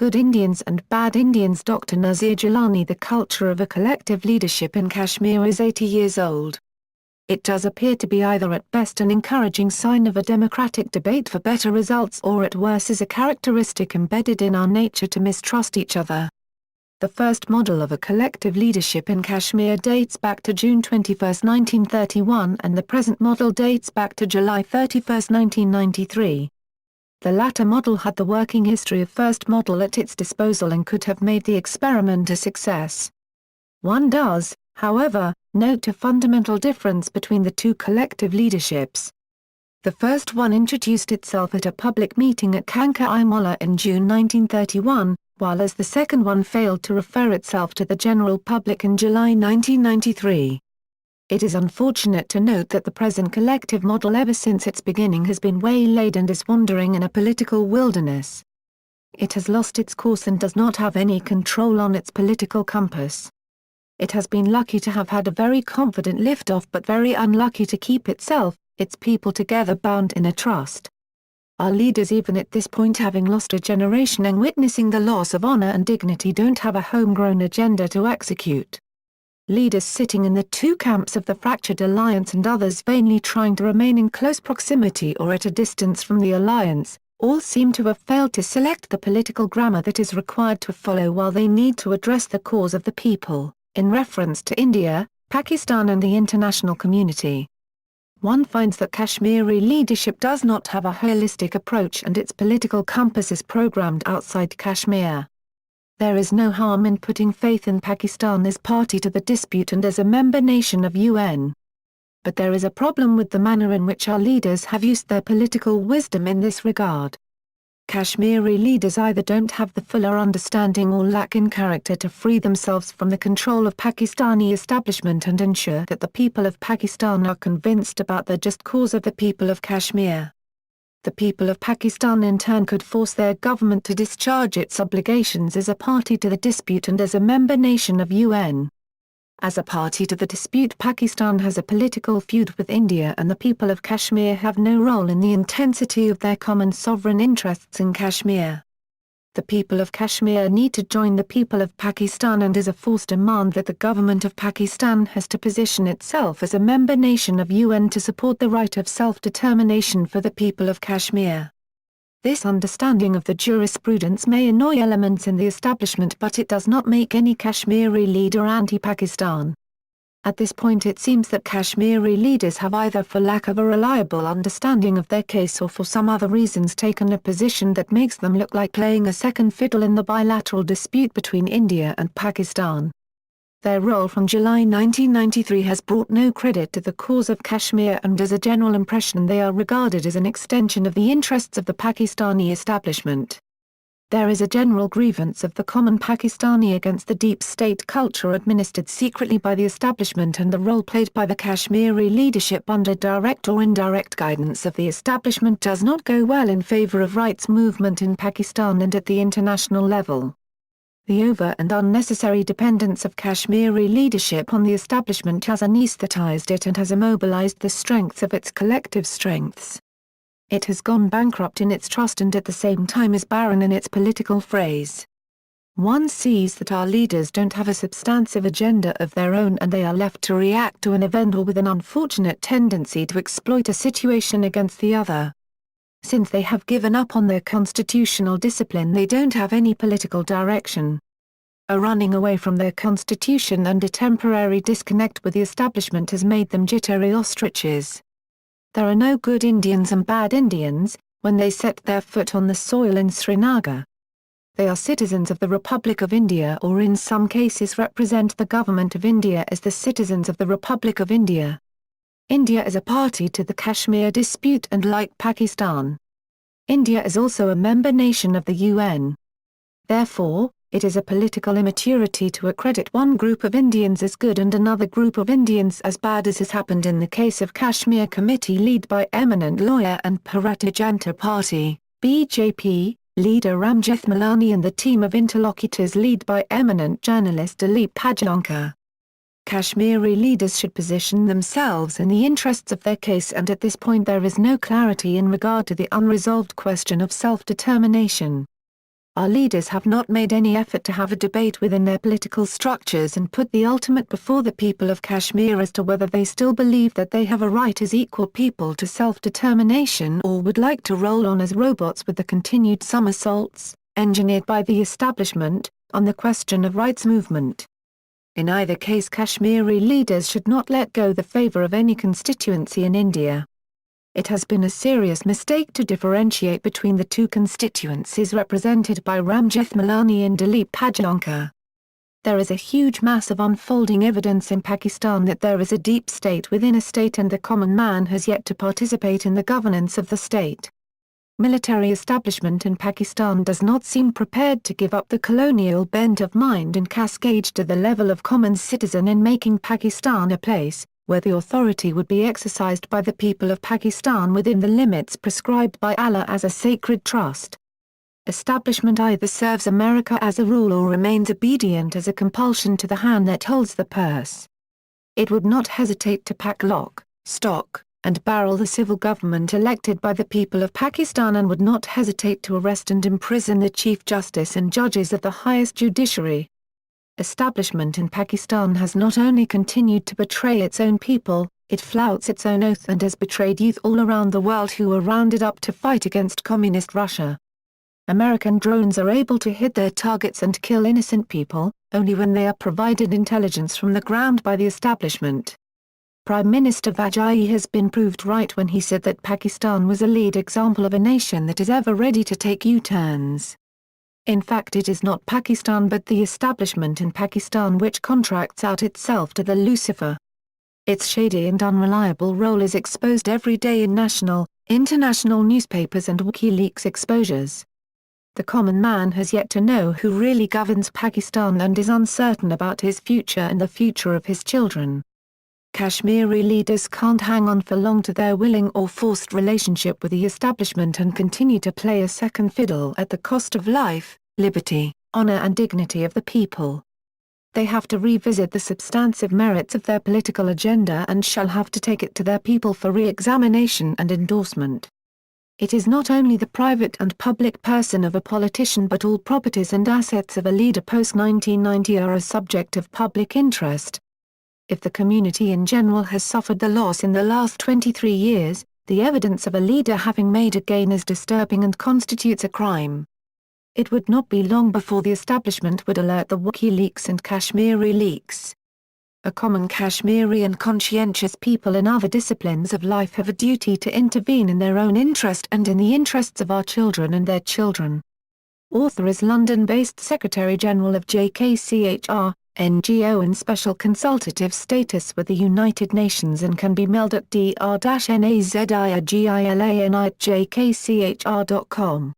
Good Indians and Bad Indians. Dr. Nazir Jilani. The culture of a collective leadership in Kashmir is 80 years old. It does appear to be either at best an encouraging sign of a democratic debate for better results, or at worst is a characteristic embedded in our nature to mistrust each other. The first model of a collective leadership in Kashmir dates back to June 21, 1931, and the present model dates back to July 31, 1993. The latter model had the working history of first model at its disposal and could have made the experiment a success. One does, however, note a fundamental difference between the two collective leaderships. The first one introduced itself at a public meeting at Kanka-i-Molla in June 1931, while as the second one failed to refer itself to the general public in July 1993. It is unfortunate to note that the present collective model ever since its beginning has been waylaid and is wandering in a political wilderness. It has lost its course and does not have any control on its political compass. It has been lucky to have had a very confident liftoff, but very unlucky to keep itself, its people together, bound in a trust. Our leaders, even at this point having lost a generation and witnessing the loss of honor and dignity, don't have a homegrown agenda to execute. Leaders sitting in the two camps of the fractured alliance and others vainly trying to remain in close proximity or at a distance from the alliance, all seem to have failed to select the political grammar that is required to follow while they need to address the cause of the people, in reference to India, Pakistan and the international community. One finds that Kashmiri leadership does not have a holistic approach and its political compass is programmed outside Kashmir. There is no harm in putting faith in Pakistan as party to the dispute and as a member nation of UN. But there is a problem with the manner in which our leaders have used their political wisdom in this regard. Kashmiri leaders either don't have the fuller understanding or lack in character to free themselves from the control of Pakistani establishment and ensure that the people of Pakistan are convinced about the just cause of the people of Kashmir. The people of Pakistan in turn could force their government to discharge its obligations as a party to the dispute and as a member nation of UN. As a party to the dispute, Pakistan has a political feud with India, and the people of Kashmir have no role in the intensity of their common sovereign interests in Kashmir. The people of Kashmir need to join the people of Pakistan and is a forced demand that the government of Pakistan has to position itself as a member nation of UN to support the right of self-determination for the people of Kashmir. This understanding of the jurisprudence may annoy elements in the establishment, but it does not make any Kashmiri leader anti-Pakistan. At this point it seems that Kashmiri leaders have either for lack of a reliable understanding of their case or for some other reasons taken a position that makes them look like playing a second fiddle in the bilateral dispute between India and Pakistan. Their role from July 1993 has brought no credit to the cause of Kashmir, and as a general impression they are regarded as an extension of the interests of the Pakistani establishment. There is a general grievance of the common Pakistani against the deep state culture administered secretly by the establishment and the role played by the Kashmiri leadership under direct or indirect guidance of the establishment does not go well in favor of rights movement in Pakistan and at the international level. The over and unnecessary dependence of Kashmiri leadership on the establishment has anesthetized it and has immobilized the strengths of its collective strengths. It has gone bankrupt in its trust and at the same time is barren in its political phrase. One sees that our leaders don't have a substantive agenda of their own and they are left to react to an event or with an unfortunate tendency to exploit a situation against the other. Since they have given up on their constitutional discipline, they don't have any political direction. A running away from their constitution and a temporary disconnect with the establishment has made them jittery ostriches. There are no good Indians and bad Indians when they set their foot on the soil in Srinagar. They are citizens of the Republic of India, or in some cases represent the government of India as the citizens of the Republic of India. India is a party to the Kashmir dispute and, like Pakistan, India is also a member nation of the UN. Therefore, it is a political immaturity to accredit one group of Indians as good and another group of Indians as bad, as has happened in the case of Kashmir Committee led by eminent lawyer and Bharatiya Janata Party, BJP, leader Ram Jethmalani and the team of interlocutors led by eminent journalist Dilip Padgaonkar. Kashmiri leaders should position themselves in the interests of their case, and at this point there is no clarity in regard to the unresolved question of self-determination. Our leaders have not made any effort to have a debate within their political structures and put the ultimate before the people of Kashmir as to whether they still believe that they have a right as equal people to self-determination or would like to roll on as robots with the continued somersaults, engineered by the establishment, on the question of rights movement. In either case, Kashmiri leaders should not let go the favor of any constituency in India. It has been a serious mistake to differentiate between the two constituencies represented by Ram Jethmalani and Dilip Padgaonkar. There is a huge mass of unfolding evidence in Pakistan that there is a deep state within a state and the common man has yet to participate in the governance of the state. Military establishment in Pakistan does not seem prepared to give up the colonial bent of mind and cascade to the level of common citizen in making Pakistan a place where the authority would be exercised by the people of Pakistan within the limits prescribed by Allah as a sacred trust. Establishment either serves America as a rule or remains obedient as a compulsion to the hand that holds the purse. It would not hesitate to pack lock, stock, and barrel the civil government elected by the people of Pakistan and would not hesitate to arrest and imprison the Chief Justice and judges of the highest judiciary. Establishment in Pakistan has not only continued to betray its own people, it flouts its own oath and has betrayed youth all around the world who were rounded up to fight against Communist Russia. American drones are able to hit their targets and kill innocent people, only when they are provided intelligence from the ground by the establishment. Prime Minister Vajpayee has been proved right when he said that Pakistan was a lead example of a nation that is ever ready to take U-turns. In fact, it is not Pakistan but the establishment in Pakistan which contracts out itself to the Lucifer. Its shady and unreliable role is exposed every day in national, international newspapers and WikiLeaks exposures. The common man has yet to know who really governs Pakistan and is uncertain about his future and the future of his children. Kashmiri leaders can't hang on for long to their willing or forced relationship with the establishment and continue to play a second fiddle at the cost of life, liberty, honor and dignity of the people. They have to revisit the substantive merits of their political agenda and shall have to take it to their people for re-examination and endorsement. It is not only the private and public person of a politician but all properties and assets of a leader post-1990 are a subject of public interest. If the community in general has suffered the loss in the last 23 years, the evidence of a leader having made a gain is disturbing and constitutes a crime. It would not be long before the establishment would alert the WikiLeaks and Kashmiri leaks. A common Kashmiri and conscientious people in other disciplines of life have a duty to intervene in their own interest and in the interests of our children and their children. Author is London-based Secretary-General of JKCHR, NGO in special consultative status with the United Nations and can be mailed at dr-nazigilani@jkchr.com.